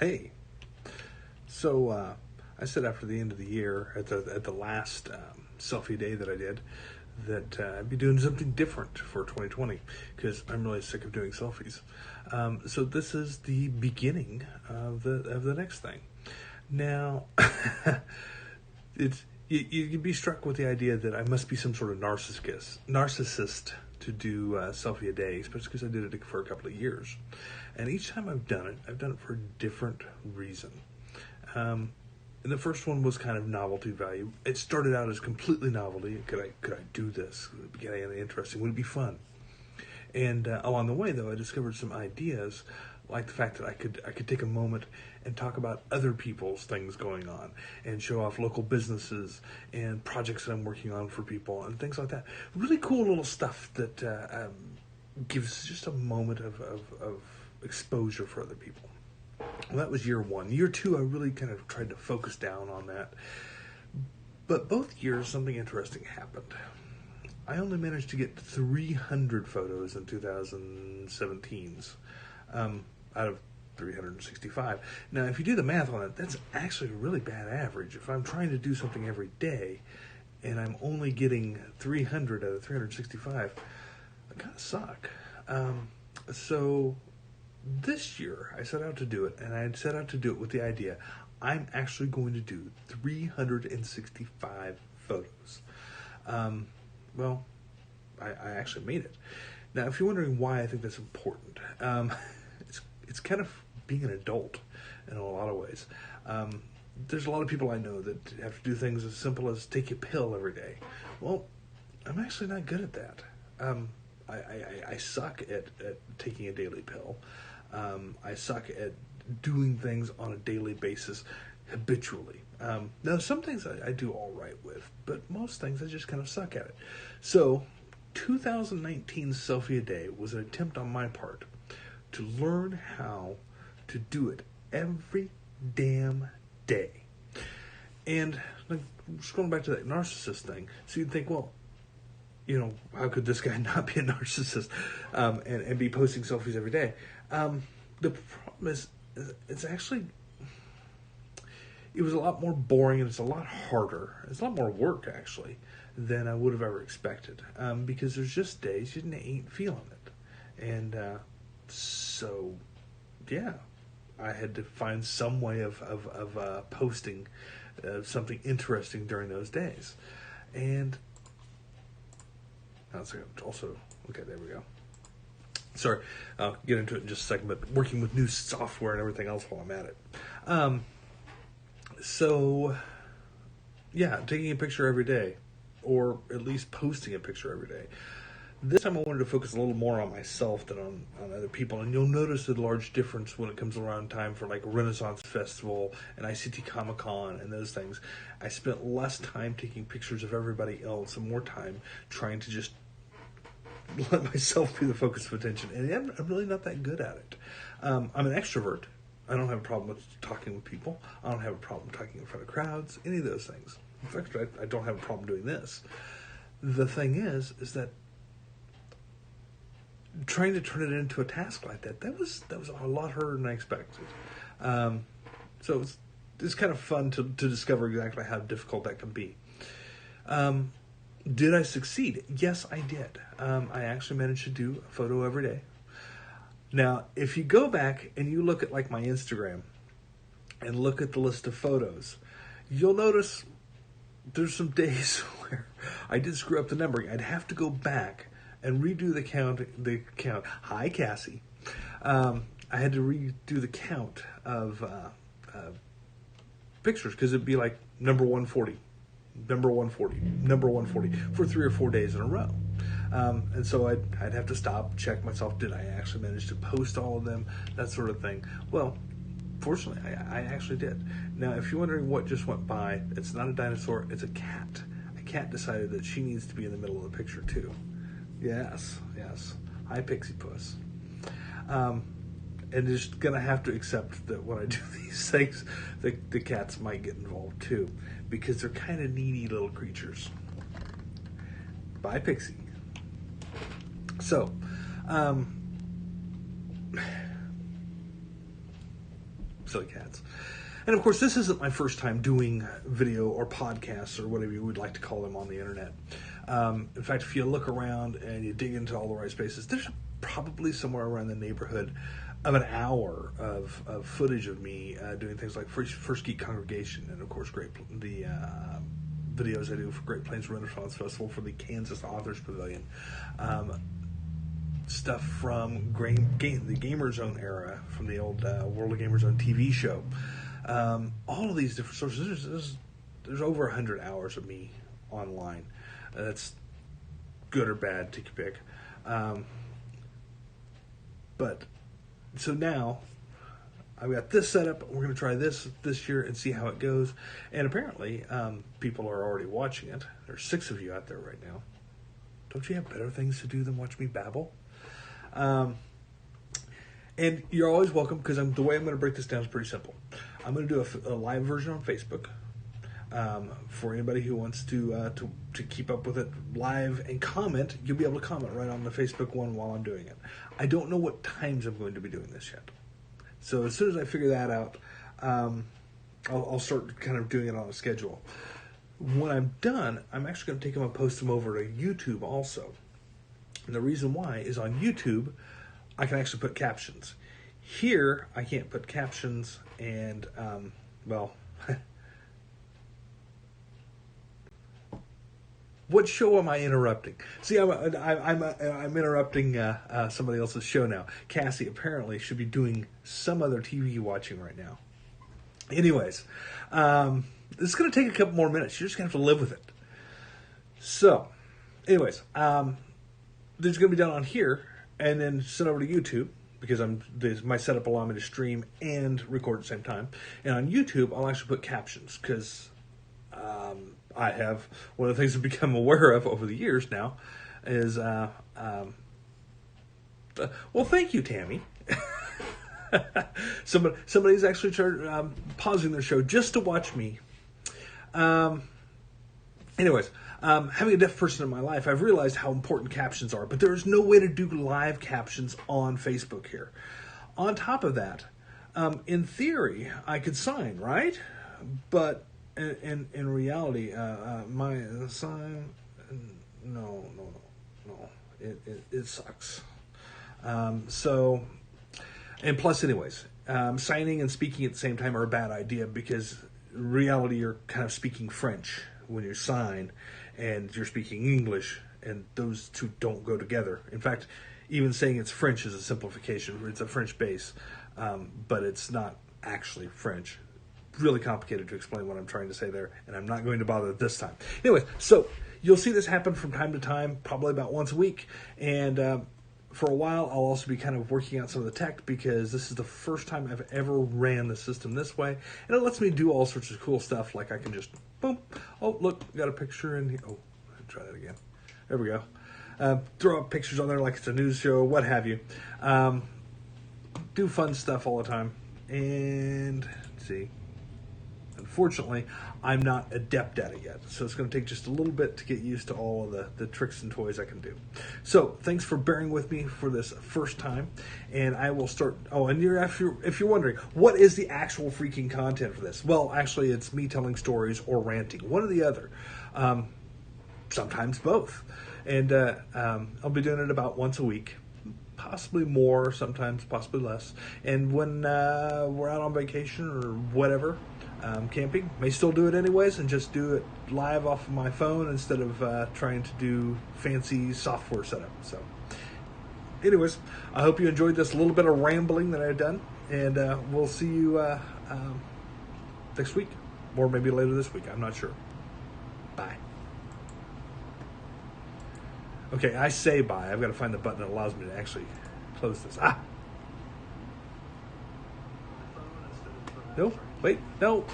Hey, so I said after the end of the year, at the last selfie day that I did, that I'd be doing something different for 2020 because I'm really sick of doing selfies. So this is the beginning of the next thing. Now, you'd be struck with the idea that I must be some sort of narcissist to do selfie a day, especially because I did it for a couple of years. And each time I've done it for a different reason. And the first one was kind of novelty value. It started out as completely novelty. Could I do this? Would it be anything interesting? Would it be fun? And along the way, though, I discovered some ideas, like the fact that I could take a moment and talk about other people's things going on, and show off local businesses and projects that I'm working on for people and things like that. Really cool little stuff that gives just a moment of exposure for other people. Well, that was year one. Year two, I really kind of tried to focus down on that. But both years, something interesting happened. I only managed to get 300 photos in 2017's out of 365. Now, if you do the math on it, that's actually a really bad average. If I'm trying to do something every day and I'm only getting 300 out of 365, I kind of suck. So this year, I set out to do it, and I set out to do it with the idea I'm actually going to do 365 photos. Well, I actually made it. Now, if you're wondering why I think that's important, it's kind of being an adult in a lot of ways. There's a lot of people I know that have to do things as simple as take a pill every day. Well, I'm actually not good at that. I suck at taking a daily pill. I suck at doing things on a daily basis habitually. Now, some things I do all right with, but most things I just kind of suck at it. So, 2019's Selfie a Day was an attempt on my part to learn how to do it every damn day. And like, just going back to that narcissist thing, so you'd think, well, how could this guy not be a narcissist and be posting selfies every day? The problem is, it's actually, it was a lot more boring and it's a lot harder. It's a lot more work, actually, than I would have ever expected. Because there's just days you ain't feeling it. And so, yeah, I had to find some way of posting something interesting during those days. And also, okay, there we go. Sorry, I'll get into it in just a second, but working with new software and everything else while I'm at it. So, yeah, taking a picture every day, or at least posting a picture every day. This time I wanted to focus a little more on myself than on other people, and you'll notice a large difference when it comes around time for like Renaissance Festival and ICT Comic Con and those things. I spent less time taking pictures of everybody else and more time trying to just let myself be the focus of attention, and I'm really not that good at it. I'm an extrovert. I don't have a problem with talking with people. I don't have a problem talking in front of crowds, any of those things. In fact, I don't have a problem doing this. The thing is that trying to turn it into a task like that was a lot harder than I expected. So it's kind of fun to discover exactly how difficult that can be. Did I succeed? Yes, I did. I actually managed to do a photo every day. Now, if you go back and you look at like my Instagram and look at the list of photos, you'll notice there's some days where I did screw up the numbering. I'd have to go back and redo the count. Hi, Cassie. I had to redo the count of pictures because it'd be like number 140. Number 140 for 3 or 4 days in a row. And so I'd have to stop, check myself, did I actually manage to post all of them, that sort of thing. Well, fortunately, I actually did. Now, if you're wondering what just went by, it's not a dinosaur, it's a cat. A cat decided that she needs to be in the middle of the picture, too. Yes. Hi, Pixie Puss. And just going to have to accept that when I do these things, the cats might get involved, too, because they're kind of needy little creatures. Bye, Pixie. So silly cats. And of course, this isn't my first time doing video or podcasts or whatever you would like to call them on the internet. In fact, if you look around and you dig into all the right spaces, there's probably somewhere around the neighborhood of an hour of footage of me doing things like First Geek Congregation, and of course, the videos I do for Great Plains Renaissance Festival, for the Kansas Authors Pavilion. Stuff from the Gamer Zone era, from the old World of Gamer Zone TV show. All of these different sources. There's over 100 hours of me online. That's good or bad, take your pick. But so now I've got this set up. We're going to try this year and see how it goes. And apparently, people are already watching it. There's 6 of you out there right now. Don't you have better things to do than watch me babble? And you're always welcome, because the way I'm going to break this down is pretty simple. I'm going to do a live version on Facebook for anybody who wants to keep up with it live and comment. You'll be able to comment right on the Facebook one while I'm doing it. I don't know what times I'm going to be doing this yet. So as soon as I figure that out, I'll start kind of doing it on a schedule. When I'm done, I'm actually going to take them and post them over to YouTube also. And the reason why is on YouTube, I can actually put captions. Here, I can't put captions, and, what show am I interrupting? See, I'm interrupting somebody else's show now. Cassie apparently should be doing some other TV watching right now. Anyways, this is going to take a couple more minutes. You're just going to have to live with it. So, anyways, this is going to be done on here and then sent over to YouTube, because my setup allows me to stream and record at the same time. And on YouTube, I'll actually put captions, because I have one of the things I've become aware of over the years now is, well, thank you, Tammy. Somebody's actually pausing their show just to watch me. Anyways, having a deaf person in my life, I've realized how important captions are, but there's no way to do live captions on Facebook here. On top of that, in theory, I could sign, right? But in reality, my sign, no, it sucks. And plus, anyways, signing and speaking at the same time are a bad idea, because in reality, you're kind of speaking French when you sign, and you're speaking English, and those two don't go together. In fact, even saying it's French is a simplification. It's a French base, but it's not actually French. Really complicated to explain what I'm trying to say there, and I'm not going to bother this time. Anyways, so you'll see this happen from time to time, probably about once a week, and for a while I'll also be kind of working out some of the tech, because this is the first time I've ever ran the system this way, and it lets me do all sorts of cool stuff, like I can just, boom, oh, look, got a picture in here. Oh, try that again. There we go. Throw up pictures on there like it's a news show, what have you. Do fun stuff all the time, and let's see. Unfortunately, I'm not adept at it yet, so it's going to take just a little bit to get used to all of the tricks and toys I can do. So, thanks for bearing with me for this first time, and I will start. Oh, and if you're wondering, what is the actual freaking content for this? Well, actually, it's me telling stories or ranting, one or the other. Sometimes both, and I'll be doing it about once a week. Possibly more, sometimes possibly less. And when we're out on vacation or whatever, camping, may still do it anyways, and just do it live off of my phone instead of trying to do fancy software setup. So anyways, I hope you enjoyed this little bit of rambling that I've done, and we'll see you next week, or maybe later this week. I'm not sure. Bye. Okay, I say bye. I've got to find the button that allows me to actually close this. No, wait, no.